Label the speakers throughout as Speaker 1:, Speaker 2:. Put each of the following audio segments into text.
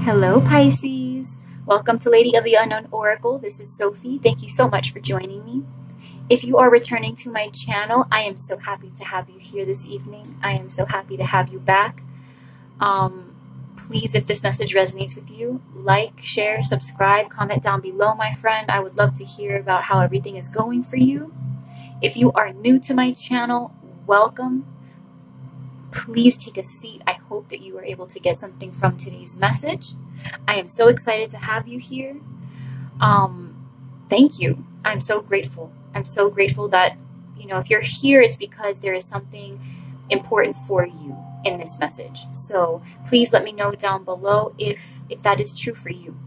Speaker 1: Hello, Pisces. Welcome to Lady of the Unknown Oracle. This is Sophie. Thank you so much for joining me. If you are returning to my channel, I am so happy to have you here this evening. I am so happy to have you back. Please, if this message resonates with you, like, share, subscribe, comment down below, my friend. I would love to hear about how everything is going for you. If you are new to my channel, welcome. Please take a seat. I hope that you were able to get something from today's message. I am so excited to have you here. Thank you. I'm so grateful. I'm so grateful that, if you're here, it's because there is something important for you in this message. So please let me know down below if that is true for you.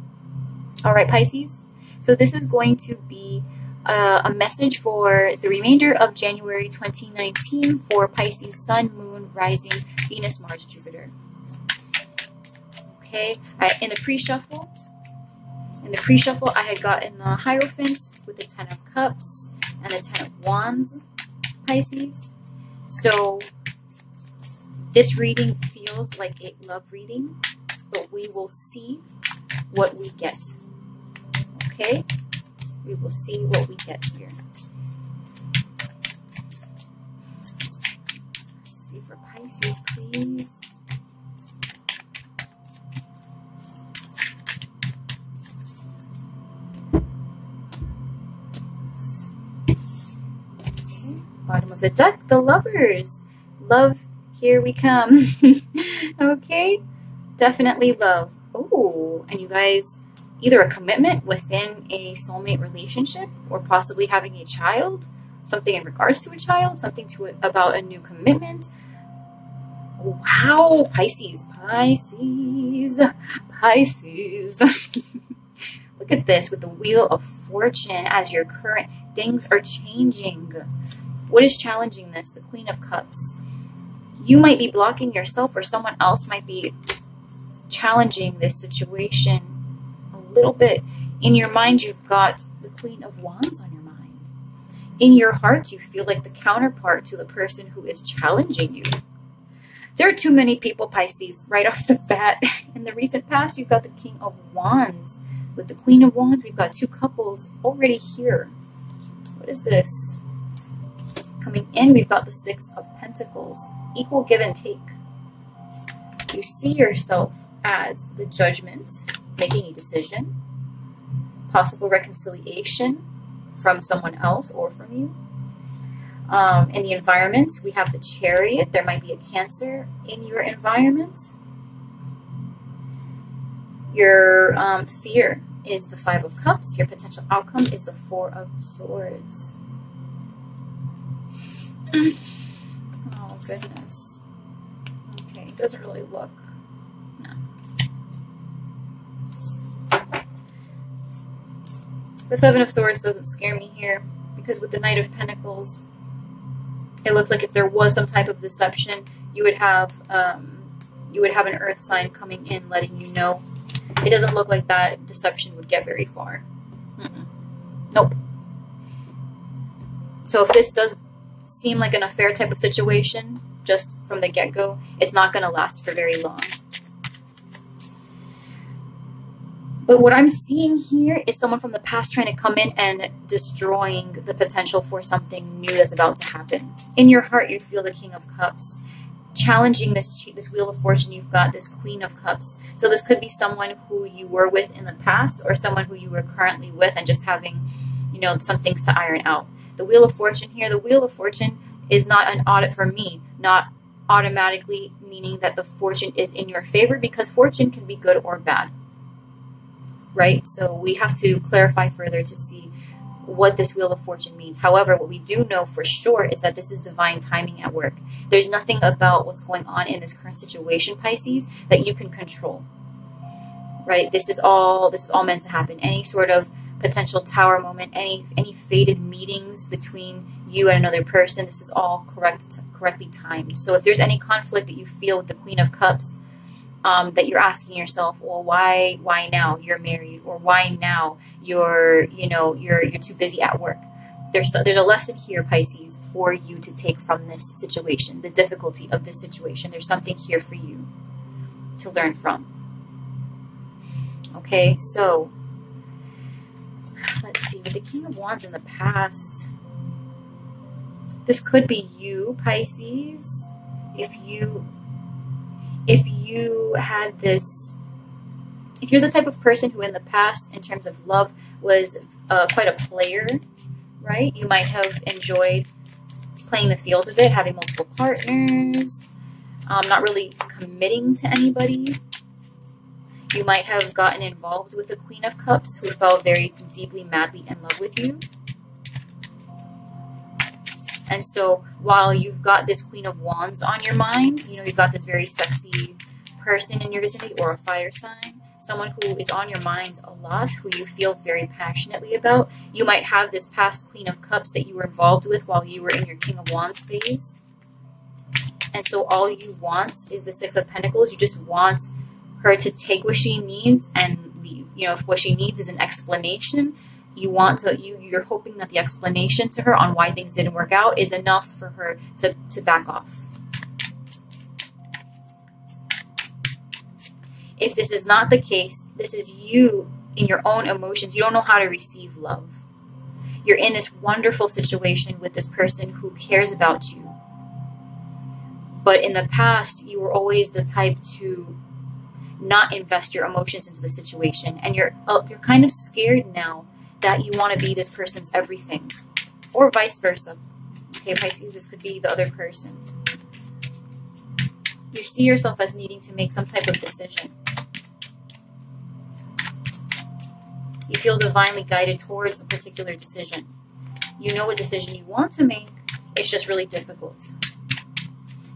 Speaker 1: All right, Pisces. So this is going to be a message for the remainder of January 2019 for Pisces Sun, Moon, Rising, Venus, Mars, Jupiter. Okay, in the pre-shuffle, I had gotten the Hierophant with the 10 of Cups and the 10 of Wands, Pisces. So this reading feels like a love reading, but we will see what we get. Okay? We will see what we get here. Let's see for Pisces, please. Bottom of the deck, the Lovers. Love, here we come. Okay? Definitely love. Oh, and you guys, either a commitment within a soulmate relationship or possibly having a child, something in regards to a child, something about a new commitment. Wow, Pisces. Look at this with the Wheel of Fortune as your current things are changing. What is challenging this? The Queen of Cups. You might be blocking yourself, or someone else might be challenging this situation a little bit. In your mind, you've got the Queen of Wands on your mind. In your heart, you feel like the counterpart to the person who is challenging you. There are too many people, Pisces, right off the bat. In the recent past, you've got the King of Wands. With the Queen of Wands, we've got two couples already here. What is this? Coming in, we've got the Six of Pentacles. Equal give and take. You see yourself as the Judgment, making a decision. Possible reconciliation from someone else or from you. In the environment, we have the Chariot. There might be a Cancer in your environment. Your fear is the Five of Cups. Your potential outcome is the Four of Swords. Oh, goodness. Okay, it doesn't really look. No. The Seven of Swords doesn't scare me here because with the Knight of Pentacles, it looks like if there was some type of deception, you would have an earth sign coming in letting you know. It doesn't look like that deception would get very far. Nope. So if this does seem like an affair type of situation, just from the get-go, it's not going to last for very long. But what I'm seeing here is someone from the past trying to come in and destroying the potential for something new that's about to happen. In your heart, you feel the King of Cups. Challenging this Wheel of Fortune, you've got this Queen of Cups. So this could be someone who you were with in the past or someone who you were currently with and just having, some things to iron out. The Wheel of Fortune here, the Wheel of Fortune is not an audit for me, not automatically meaning that the fortune is in your favor, because fortune can be good or bad, right? So we have to clarify further to see what this Wheel of Fortune means. However, what we do know for sure is that this is divine timing at work. There's nothing about what's going on in this current situation, Pisces, that you can control, right? This is all meant to happen. Any sort of potential tower moment, any fated meetings between you and another person, this is all correctly timed. So if there's any conflict that you feel with the Queen of Cups, that you're asking yourself, well, why now you're married, or why now you're too busy at work, there's a lesson here, Pisces, for you to take from this situation, the difficulty of this situation. There's something here for you to learn from. Okay, so let's see. With the King of Wands in the past, this could be you, Pisces. If you had this, if you're the type of person who in the past, in terms of love, was quite a player, right? You might have enjoyed playing the field a bit, having multiple partners, not really committing to anybody. You might have gotten involved with the Queen of Cups, who fell very deeply, madly in love with you. And so while you've got this Queen of Wands on your mind, you know, you've got this very sexy person in your vicinity, or a fire sign, someone who is on your mind a lot, who you feel very passionately about. You might have this past Queen of Cups that you were involved with while you were in your King of Wands phase. And so all you want is the Six of Pentacles. You just want her to take what she needs and leave. You know, if what she needs is an explanation, you're hoping that the explanation to her on why things didn't work out is enough for her to back off. If this is not the case, this is you in your own emotions. You don't know how to receive love. You're in this wonderful situation with this person who cares about you. But in the past, you were always the type to not invest your emotions into the situation. And you're kind of scared now that you want to be this person's everything. Or vice versa. Okay, Pisces, this could be the other person. You see yourself as needing to make some type of decision. You feel divinely guided towards a particular decision. You know what decision you want to make. It's just really difficult.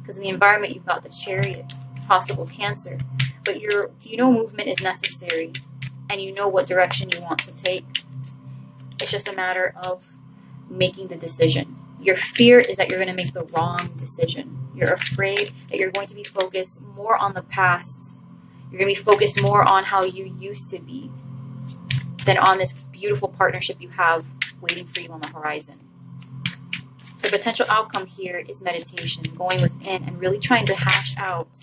Speaker 1: Because in the environment, you've got the Chariot, possible Cancer. But you know movement is necessary. And you know what direction you want to take. It's just a matter of making the decision. Your fear is that you're going to make the wrong decision. You're afraid that you're going to be focused more on the past. You're going to be focused more on how you used to be than on this beautiful partnership you have waiting for you on the horizon. The potential outcome here is meditation, going within and really trying to hash out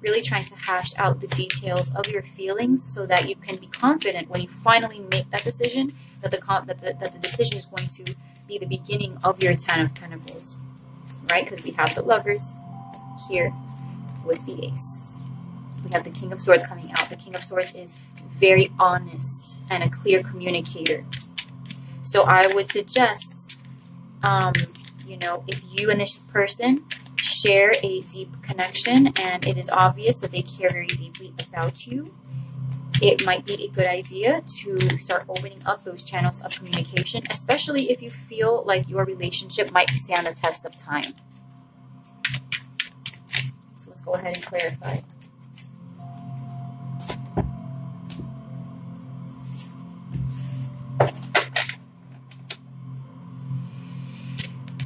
Speaker 1: the details of your feelings so that you can be confident when you finally make that decision, that the decision is going to be the beginning of your Ten of Pentacles, right? Because we have the Lovers here with the Ace. We have the King of Swords coming out. The King of Swords is very honest and a clear communicator. So I would suggest, you know, if you and this person share a deep connection and it is obvious that they care very deeply about you, it might be a good idea to start opening up those channels of communication, especially if you feel like your relationship might stand the test of time. So let's go ahead and clarify.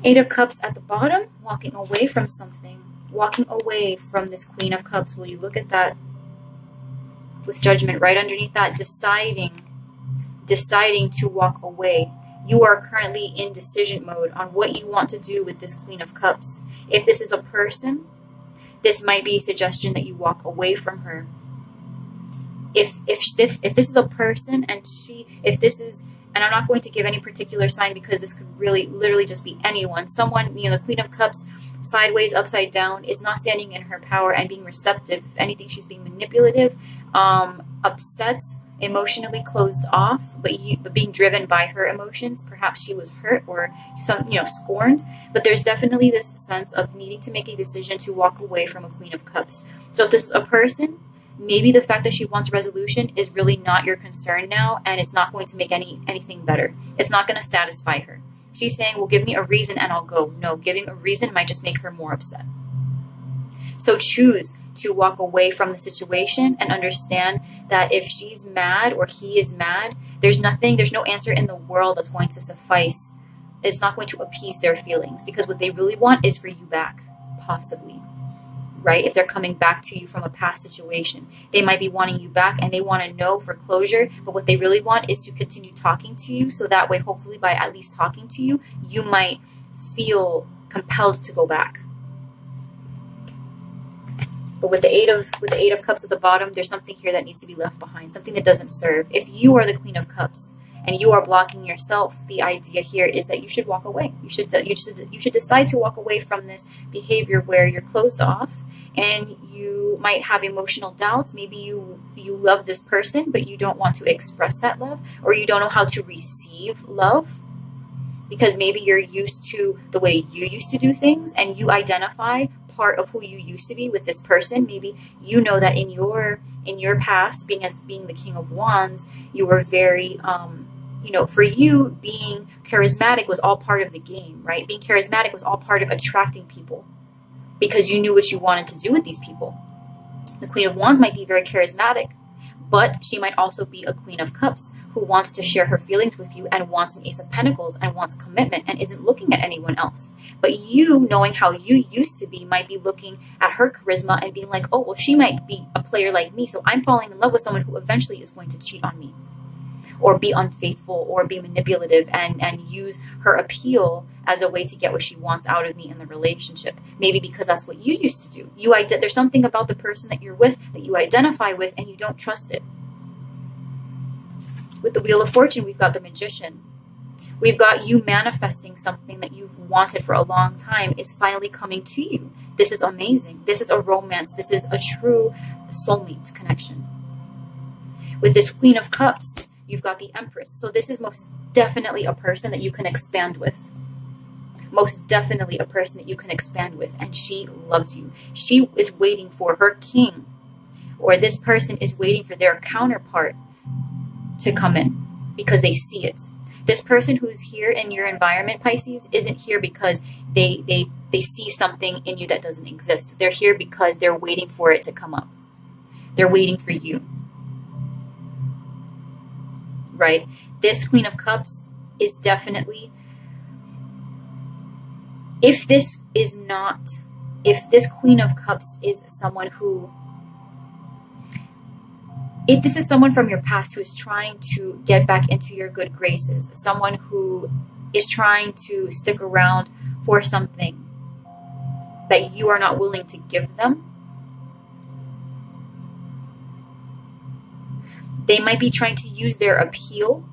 Speaker 1: Eight of Cups at the bottom, walking away from something, walking away from this Queen of Cups. Will you look at that with Judgment right underneath that? Deciding to walk away. You are currently in decision mode on what you want to do with this Queen of Cups. If this is a person, this might be a suggestion that you walk away from her. If this is a person and and I'm not going to give any particular sign because this could really literally just be anyone. Someone, you know, the Queen of Cups, sideways, upside down, is not standing in her power and being receptive. If anything, she's being manipulative, upset, emotionally closed off, but being driven by her emotions. Perhaps she was hurt or scorned. But there's definitely this sense of needing to make a decision to walk away from a Queen of Cups. So if this is a person, maybe the fact that she wants resolution is really not your concern now, and it's not going to make anything better. It's not going to satisfy her. She's saying, well, give me a reason and I'll go. No, giving a reason might just make her more upset. So choose to walk away from the situation and understand that if she's mad or he is mad, there's no answer in the world that's going to suffice. It's not going to appease their feelings, because what they really want is for you back, possibly. Right? If they're coming back to you from a past situation, they might be wanting you back and they want to know for closure, but what they really want is to continue talking to you, so that way, hopefully by at least talking to you, you might feel compelled to go back. But with the Eight of Cups at the bottom, there's something here that needs to be left behind, something that doesn't serve. If you are the Queen of Cups and you are blocking yourself, the idea here is that you should walk away. You should decide to walk away from this behavior where you're closed off and you might have emotional doubts. Maybe you love this person, but you don't want to express that love, or you don't know how to receive love because maybe you're used to the way you used to do things and you identify part of who you used to be with this person. Maybe you know that in your past, being the King of Wands, you were very for you, being charismatic was all part of the game, right? Being charismatic was all part of attracting people because you knew what you wanted to do with these people. The Queen of Wands might be very charismatic, but she might also be a Queen of Cups who wants to share her feelings with you and wants an Ace of Pentacles and wants commitment and isn't looking at anyone else. But you, knowing how you used to be, might be looking at her charisma and being like, oh, well, she might be a player like me, so I'm falling in love with someone who eventually is going to cheat on me, or be unfaithful, or be manipulative, and use her appeal as a way to get what she wants out of me in the relationship. Maybe because that's what you used to do. There's something about the person that you're with that you identify with and you don't trust it. With the Wheel of Fortune, we've got the Magician. We've got you manifesting something that you've wanted for a long time is finally coming to you. This is amazing. This is a romance. This is a true soulmate connection. With this Queen of Cups, you've got the Empress. So this is most definitely a person that you can expand with. Most definitely a person that you can expand with. And she loves you. She is waiting for her king, or this person is waiting for their counterpart to come in because they see it. This person who's here in your environment, Pisces, isn't here because they see something in you that doesn't exist. They're here because they're waiting for it to come up. They're waiting for you. Right? This Queen of Cups is definitely, if this Queen of Cups is someone who, if this is someone from your past who is trying to get back into your good graces, someone who is trying to stick around for something that you are not willing to give them, they might be trying to use their appeal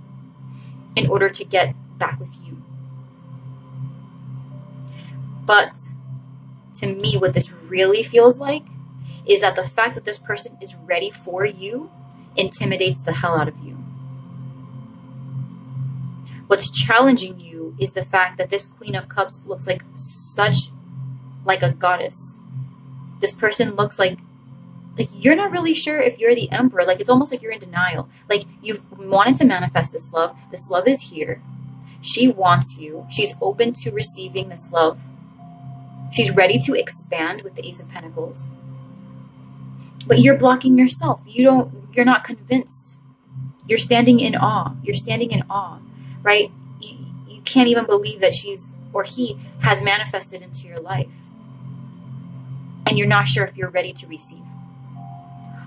Speaker 1: in order to get back with you. But to me, what this really feels like is that the fact that this person is ready for you intimidates the hell out of you. What's challenging you is the fact that this Queen of Cups looks like a goddess. This person looks like you're not really sure if you're the Emperor. Like, it's almost like you're in denial. Like, you've wanted to manifest this love. This love is here. She wants you. She's open to receiving this love. She's ready to expand with the Ace of Pentacles. But you're blocking yourself. You're not convinced. You're standing in awe. You're standing in awe, right? You can't even believe that she's, or he has manifested into your life. And you're not sure if you're ready to receive.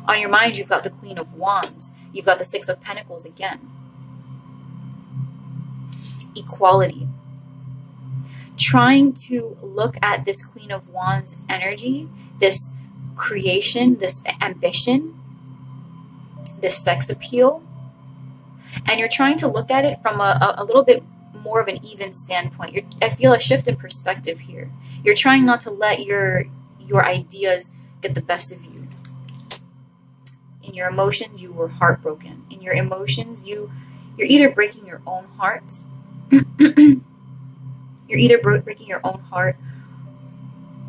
Speaker 1: On your mind, you've got the Queen of Wands. You've got the Six of Pentacles again. Equality. Trying to look at this Queen of Wands energy, this creation, this ambition, this sex appeal, and you're trying to look at it from a little bit more of an even standpoint. I feel a shift in perspective here. You're trying not to let your ideas get the best of you. In your emotions, you were heartbroken. In your emotions, you're either breaking your own heart. You're either breaking your own heart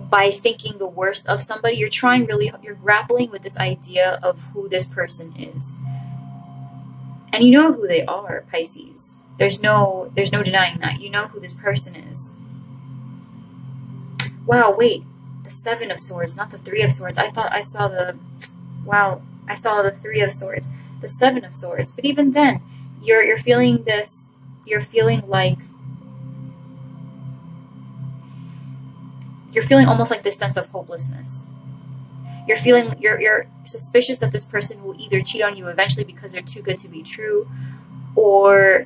Speaker 1: by thinking the worst of somebody. You're grappling with this idea of who this person is. And you know who they are, Pisces. There's no denying that. You know who this person is. Wow, wait. The Seven of Swords, not the Three of Swords. I thought I saw the Three of Swords. The Seven of Swords. But even then, you're feeling this, you're feeling almost like this sense of hopelessness. You're suspicious that this person will either cheat on you eventually because they're too good to be true, or,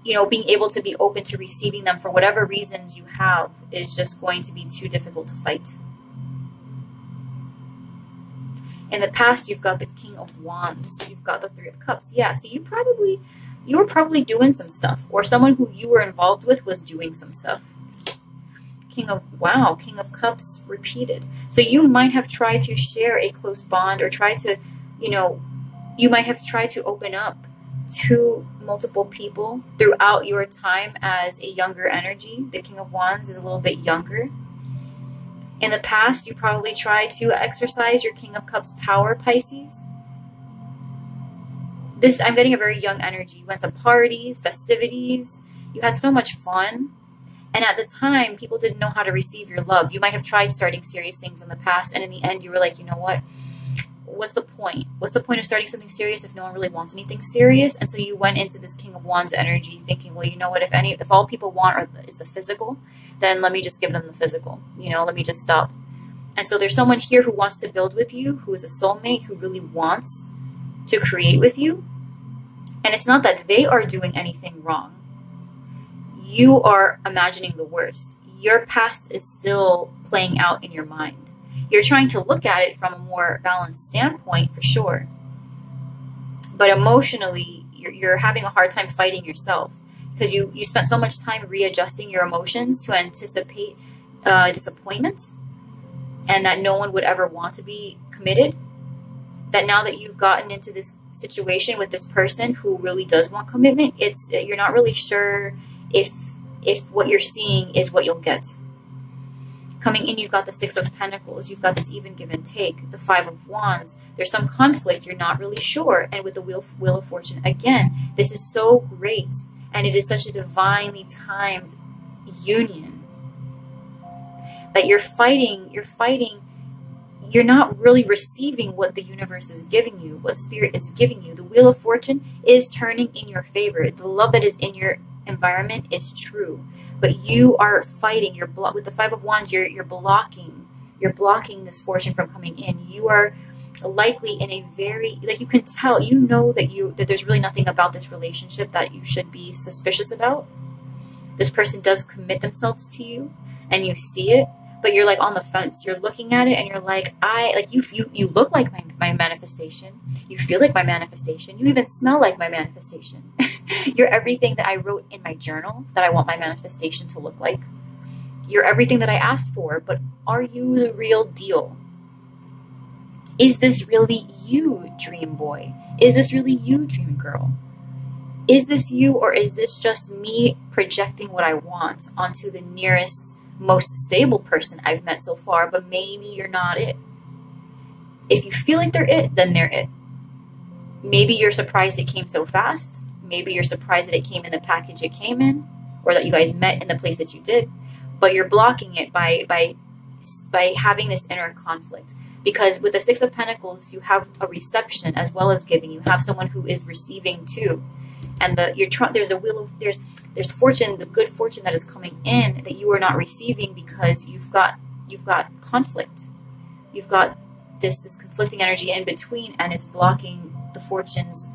Speaker 1: being able to be open to receiving them for whatever reasons you have is just going to be too difficult to fight. In the past, you've got the King of Wands. You've got the Three of Cups. Yeah, so you were probably doing some stuff, or someone who you were involved with was doing some stuff. King of Cups repeated. So you might have tried to share a close bond, or try to, you might have tried to open up to multiple people throughout your time as a younger energy. The King of Wands is a little bit younger. In the past, you probably tried to exercise your King of Cups power, Pisces. I'm getting a very young energy. You went to parties, festivities. You had so much fun. And at the time, people didn't know how to receive your love. You might have tried starting serious things in the past, and in the end, you were like, you know what? What's the point? What's the point of starting something serious if no one really wants anything serious? And so you went into this King of Wands energy thinking, well, you know what? If all people want is the physical, then let me just give them the physical. Let me just stop. And so there's someone here who wants to build with you, who is a soulmate, who really wants to create with you. And it's not that they are doing anything wrong. You are imagining the worst. Your past is still playing out in your mind. You're trying to look at it from a more balanced standpoint, for sure. But emotionally, you're having a hard time fighting yourself, because you spent so much time readjusting your emotions to anticipate disappointment, and that no one would ever want to be committed. That now that you've gotten into this situation with this person who really does want commitment, you're not really sure if what you're seeing is what you'll get. Coming in, you've got the Six of Pentacles. You've got this even give and take. The Five of Wands. There's some conflict. You're not really sure. And with the Wheel of Fortune, again, this is so great. And it is such a divinely timed union that you're fighting. You're not really receiving what the universe is giving you, what Spirit is giving you. The Wheel of Fortune is turning in your favor. The love that is in your environment is true. But you are fighting. With the Five of Wands, you're blocking this fortune from coming in. You are likely in a very, you can tell, that there's really nothing about this relationship that you should be suspicious about. This person does commit themselves to you, and you see it, but you're on the fence. You're looking at it, and you're like, you look like my manifestation. You feel like my manifestation. You even smell like my manifestation. You're everything that I wrote in my journal that I want my manifestation to look like. You're everything that I asked for, but are you the real deal? Is this really you, dream boy? Is this really you, dream girl? Is this you, or is this just me projecting what I want onto the nearest, most stable person I've met so far, but maybe you're not it? If you feel like they're it, then they're it. Maybe you're surprised it came so fast. Maybe you're surprised that it came in the package it came in, or that you guys met in the place that you did. But you're blocking it by having this inner conflict. Because with the Six of Pentacles, you have a reception as well as giving. You have someone who is receiving too. And there's fortune, the good fortune that is coming in that you are not receiving because you've got conflict. You've got this conflicting energy in between, and it's blocking the fortune's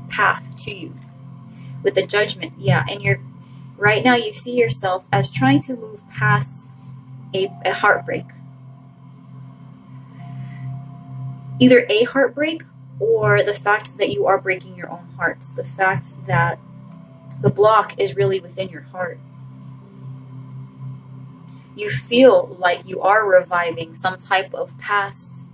Speaker 1: path to you. With the Judgment, yeah, and right now you see yourself as trying to move past a heartbreak. Either a heartbreak or the fact that you are breaking your own heart. The fact that the block is really within your heart. You feel like you are reviving some type of past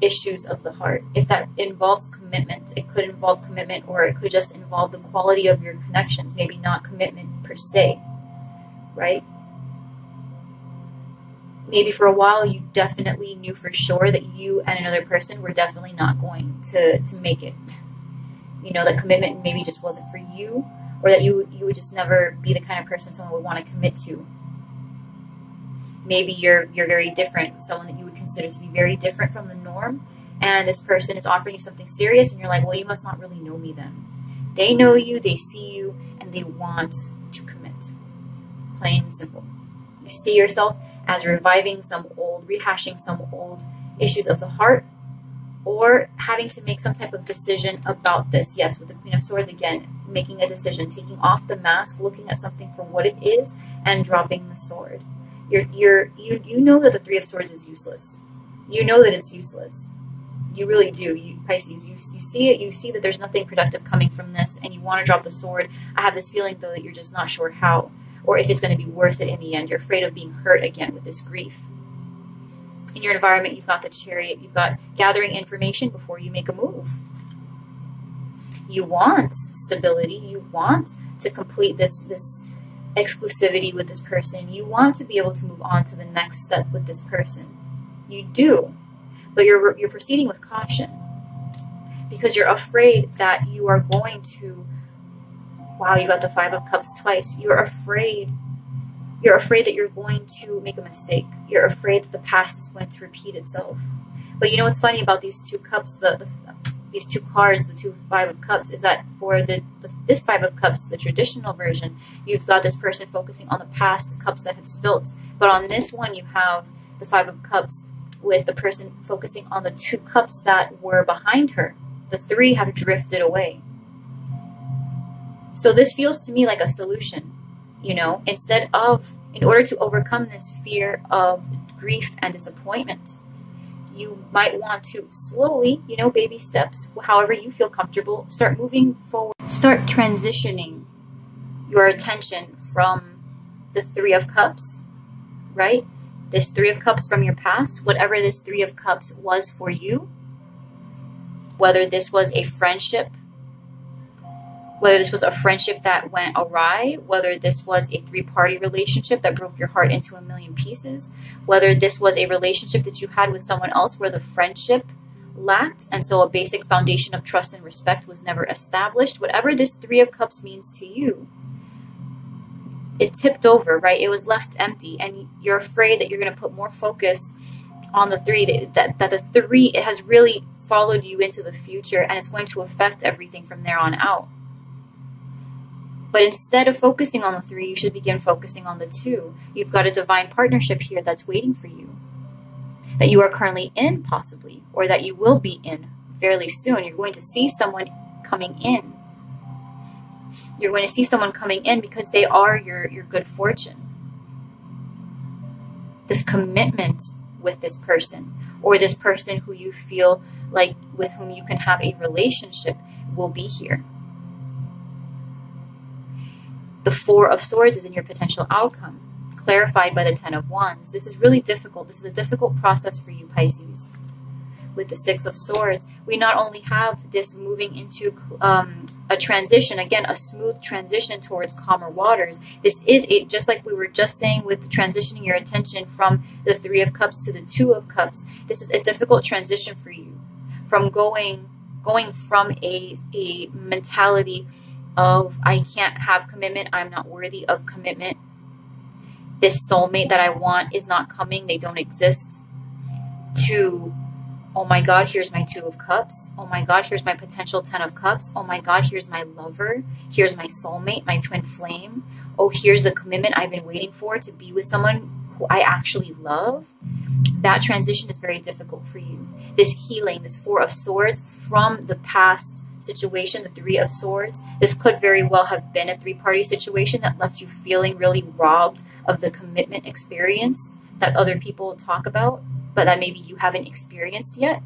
Speaker 1: issues of the heart. If that involves commitment, it could involve commitment, or it could just involve the quality of your connections, maybe not commitment per se, right? Maybe for a while you definitely knew for sure that you and another person were definitely not going to make it. That commitment maybe just wasn't for you, or that you would just never be the kind of person someone would want to commit to. Maybe you're very different, someone that you would consider to be very different from the norm, and this person is offering you something serious, and you're like, well, you must not really know me then. They know you, they see you, and they want to commit. Plain and simple. You see yourself as rehashing some old issues of the heart, or having to make some type of decision about this. Yes, with the Queen of Swords, again, making a decision, taking off the mask, looking at something for what it is, and dropping the sword. You know that the Three of Swords is useless. You know that it's useless. You really do. Pisces, you see it. You see that there's nothing productive coming from this, and you want to drop the sword. I have this feeling, though, that you're just not sure how, or if it's going to be worth it in the end. You're afraid of being hurt again with this grief. In your environment, you've got the Chariot. You've got gathering information before you make a move. You want stability. You want to complete this exclusivity with this person. You want to be able to move on to the next step with this person. You do. But you're proceeding with caution because you're afraid that you are going to, wow, you got the Five of Cups twice. You're afraid that you're going to make a mistake. You're afraid that the past is going to repeat itself. But you know what's funny about these two cups, these two cards, the Five of Cups, is that for this Five of Cups, the traditional version, you've got this person focusing on the past cups that had spilt. But on this one, you have the Five of Cups with the person focusing on the two cups that were behind her. The three have drifted away. So this feels to me like a solution, you know, in order to overcome this fear of grief and disappointment, you might want to slowly, you know, baby steps, however you feel comfortable, start moving forward, start transitioning your attention from the Three of Cups, right? This Three of Cups from your past, whatever this Three of Cups was for you, whether this was a friendship, whether this was a friendship that went awry, whether this was a three-party relationship that broke your heart into a million pieces, whether this was a relationship that you had with someone else where the friendship lacked, and so a basic foundation of trust and respect was never established, whatever this Three of Cups means to you, it tipped over, right? It was left empty, and you're afraid that you're going to put more focus on the three, that the three, it has really followed you into the future, and it's going to affect everything from there on out. But instead of focusing on the three, you should begin focusing on the two. You've got a divine partnership here that's waiting for you, that you are currently in, possibly, or that you will be in fairly soon. You're going to see someone coming in. You're going to see someone coming in because they are your good fortune. This commitment with this person, or this person who you feel like with whom you can have a relationship, will be here. The Four of Swords is in your potential outcome, clarified by the Ten of Wands. This is really difficult. This is a difficult process for you, Pisces. With the Six of Swords, we not only have this moving into a transition, again, a smooth transition towards calmer waters. This is it, just like we were just saying with transitioning your attention from the Three of Cups to the Two of Cups. This is a difficult transition for you, from going from a mentality of I can't have commitment, I'm not worthy of commitment, this soulmate that I want is not coming, they don't exist, to oh my God, here's my Two of Cups, oh my God, here's my potential Ten of Cups, oh my God, here's my lover, here's my soulmate, my twin flame, oh, here's the commitment I've been waiting for, to be with someone who I actually love. That transition is very difficult for you. This healing, this Four of Swords from the past situation, the Three of Swords, this could very well have been a three-party situation that left you feeling really robbed of the commitment experience that other people talk about, but that maybe you haven't experienced yet,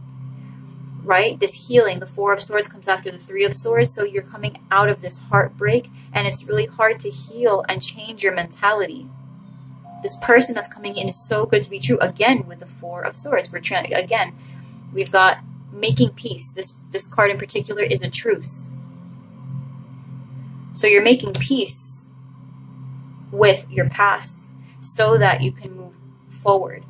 Speaker 1: right? This healing, the Four of Swords comes after the Three of Swords, so you're coming out of this heartbreak, and it's really hard to heal and change your mentality. This person that's coming in is so good to be true. Again, with the Four of Swords, again, we've got making peace. This card in particular is a truce. So you're making peace with your past so that you can move forward.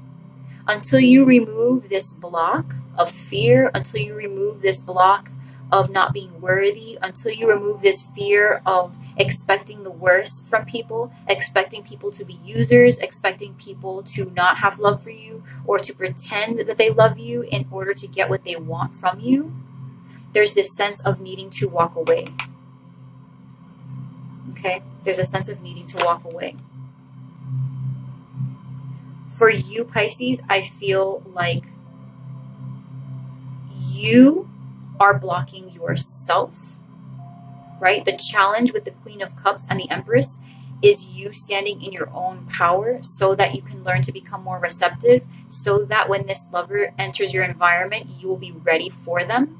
Speaker 1: Until you remove this block of fear, until you remove this block of not being worthy, until you remove this fear of expecting the worst from people, expecting people to be users, expecting people to not have love for you, or to pretend that they love you in order to get what they want from you, there's this sense of needing to walk away. Okay? There's a sense of needing to walk away. For you, Pisces, I feel like you are blocking yourself, right? The challenge with the Queen of Cups and the Empress is you standing in your own power so that you can learn to become more receptive, so that when this lover enters your environment, you will be ready for them.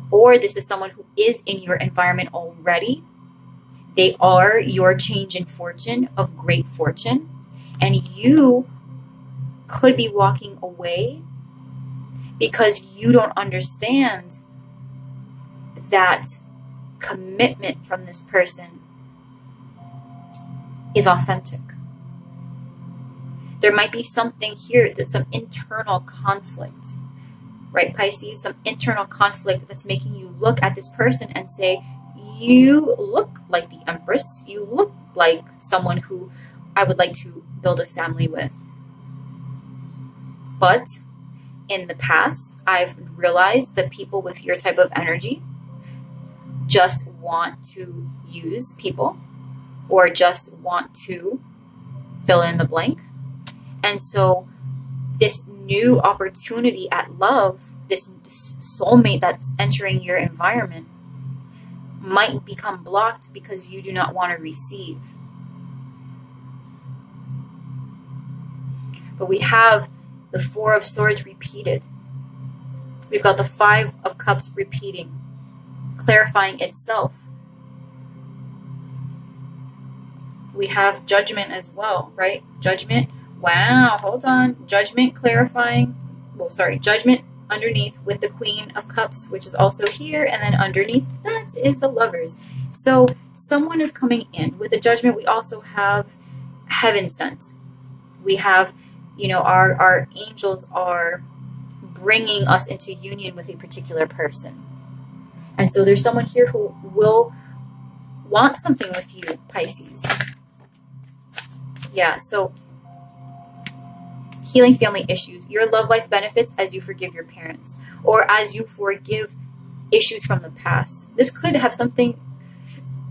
Speaker 1: Or this is someone who is in your environment already. They are your change in fortune of great fortune. And you could be walking away because you don't understand that commitment from this person is authentic. There might be something here that's some internal conflict, right, Pisces? Some internal conflict that's making you look at this person and say, you look like the Empress. You look like someone who I would like to build a family with. But in the past, I've realized that people with your type of energy just want to use people, or just want to fill in the blank. And so this new opportunity at love, this soulmate that's entering your environment, might become blocked because you do not want to receive. But we have the Four of Swords repeated. We've got the Five of Cups repeating, clarifying itself. We have Judgment as well, right? Judgment. Wow, hold on. Judgment clarifying. Well, sorry, Judgment underneath with the Queen of Cups, which is also here. And then underneath that is the Lovers. So someone is coming in. With the Judgment, we also have Heaven Sent. We have, you know, our angels are bringing us into union with a particular person. And so there's someone here who will want something with you, Pisces. Yeah, so healing family issues. Your love life benefits as you forgive your parents, or as you forgive issues from the past. This could have something,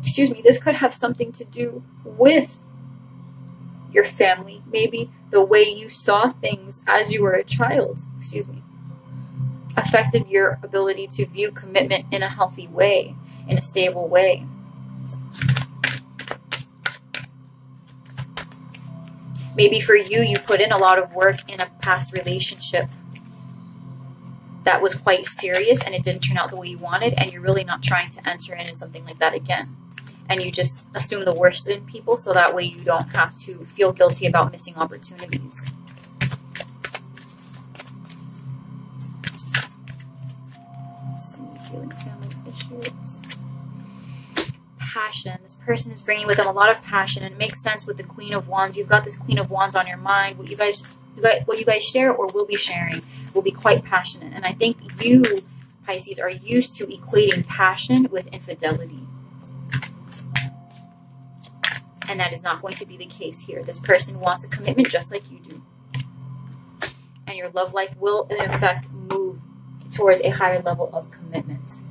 Speaker 1: this could have something to do with your family. Maybe the way you saw things as you were a child, affected your ability to view commitment in a healthy way, in a stable way. Maybe for you, you put in a lot of work in a past relationship that was quite serious and it didn't turn out the way you wanted, and you're really not trying to enter into something like that again. And you just assume the worst in people so that way you don't have to feel guilty about missing opportunities. Let's see, healing family issues. Passion. This person is bringing with them a lot of passion, and it makes sense with the Queen of Wands. You've got this Queen of Wands on your mind. What you guys share or will be sharing will be quite passionate. And I think you, Pisces, are used to equating passion with infidelity. And that is not going to be the case here. This person wants a commitment just like you do. And your love life will, in effect, move towards a higher level of commitment.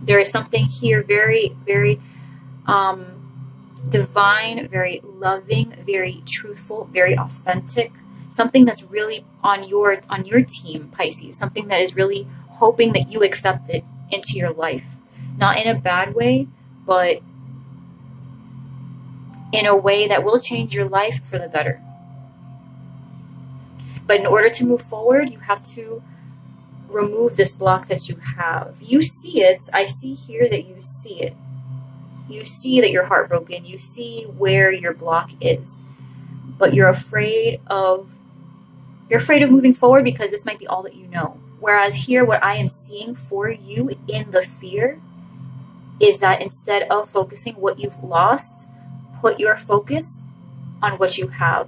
Speaker 1: There is something here very, very divine, very loving, very truthful, very authentic. Something that's really on your team, Pisces. Something that is really hoping that you accept it into your life. Not in a bad way, but in a way that will change your life for the better. But in order to move forward, you have to remove this block that you have. You see it. I see here that you see it. You see that you're heartbroken. You see where your block is. But you're afraid of moving forward because this might be all that you know. Whereas here, what I am seeing for you in the fear is that instead of focusing what you've lost, put your focus on what you have.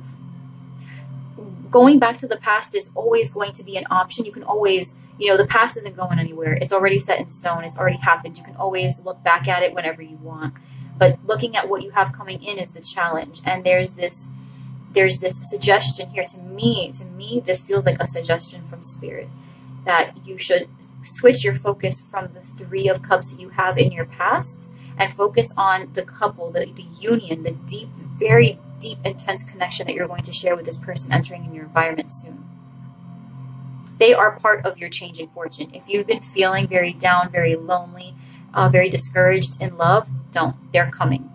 Speaker 1: Going back to the past is always going to be an option. You can always, the past isn't going anywhere. It's already set in stone. It's already happened. You can always look back at it whenever you want. But looking at what you have coming in is the challenge. And there's this suggestion here. To me, this feels like a suggestion from Spirit that you should switch your focus from the Three of Cups that you have in your past and focus on the couple, the union, the deep, very deep, intense connection that you're going to share with this person entering in your environment soon. They are part of your changing fortune. If you've been feeling very down, very lonely, very discouraged in love, don't. They're coming.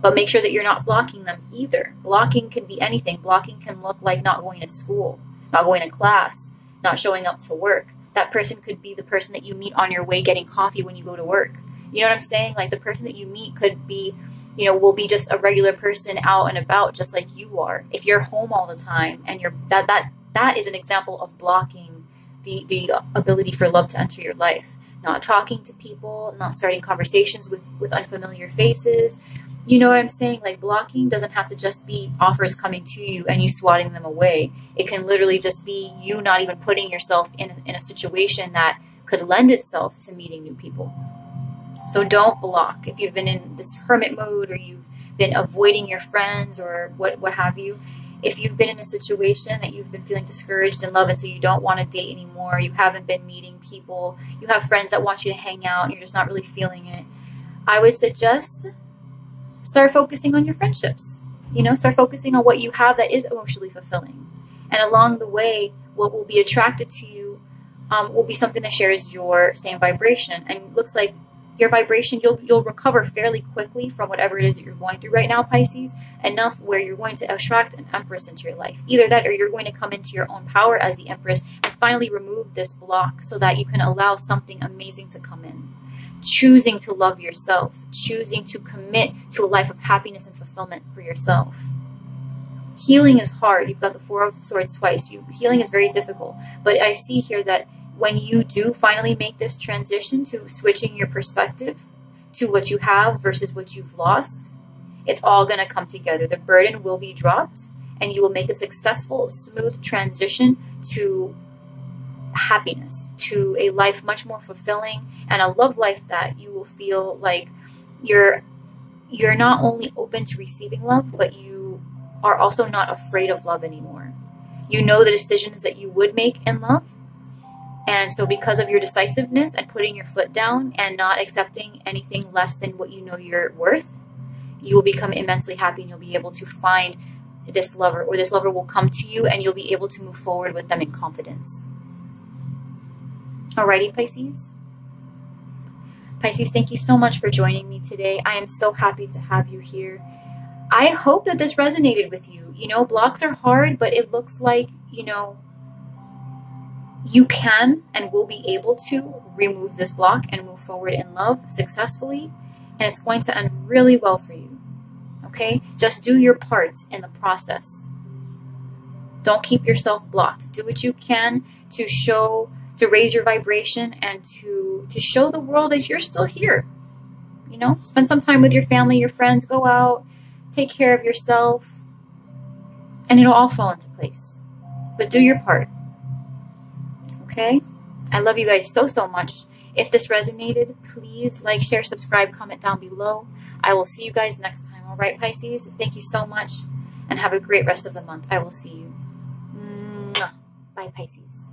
Speaker 1: But make sure that you're not blocking them either. Blocking can be anything. Blocking can look like not going to school, not going to class, not showing up to work. That person could be the person that you meet on your way getting coffee when you go to work. You know what I'm saying? Like, the person that you meet could be, you know, will be just a regular person out and about, just like you are. If you're home all the time and you're that is an example of blocking the ability for love to enter your life. Not talking to people, not starting conversations with unfamiliar faces. You know what I'm saying? Like, blocking doesn't have to just be offers coming to you and you swatting them away. It can literally just be you not even putting yourself in a situation that could lend itself to meeting new people. So don't block. If you've been in this hermit mode, or you've been avoiding your friends, or what have you, if you've been in a situation that you've been feeling discouraged in love, and so you don't want to date anymore, you haven't been meeting people, you have friends that want you to hang out, and you're just not really feeling it, I would suggest start focusing on your friendships. You know, start focusing on what you have that is emotionally fulfilling. And along the way, what will be attracted to you will be something that shares your same vibration. And it looks like your vibration, you'll recover fairly quickly from whatever it is that you're going through right now, Pisces, enough where you're going to attract an Empress into your life. Either that, or you're going to come into your own power as the Empress and finally remove this block so that you can allow something amazing to come in. Choosing to love yourself, choosing to commit to a life of happiness and fulfillment for yourself. Healing is hard. You've got the Four of Swords twice. Healing is very difficult. But I see here that when you do finally make this transition to switching your perspective to what you have versus what you've lost, it's all going to come together. The burden will be dropped, and you will make a successful, smooth transition to happiness, to a life much more fulfilling, and a love life that you will feel like you're not only open to receiving love, but you are also not afraid of love anymore. You know the decisions that you would make in love. And so because of your decisiveness and putting your foot down and not accepting anything less than what you know you're worth, you will become immensely happy, and you'll be able to find this lover, or this lover will come to you, and you'll be able to move forward with them in confidence. Alrighty, Pisces. Pisces, thank you so much for joining me today. I am so happy to have you here. I hope that this resonated with you. You know, blocks are hard, but it looks like, you know, you can and will be able to remove this block and move forward in love successfully. And it's going to end really well for you. Okay? Just do your part in the process. Don't keep yourself blocked. Do what you can to raise your vibration and to show the world that you're still here. You know, spend some time with your family, your friends, go out, take care of yourself, and it'll all fall into place. But do your part. Okay? I love you guys so, so much. If this resonated, please like, share, subscribe, comment down below. I will see you guys next time. All right, Pisces? Thank you so much, and have a great rest of the month. I will see you. Bye, Pisces.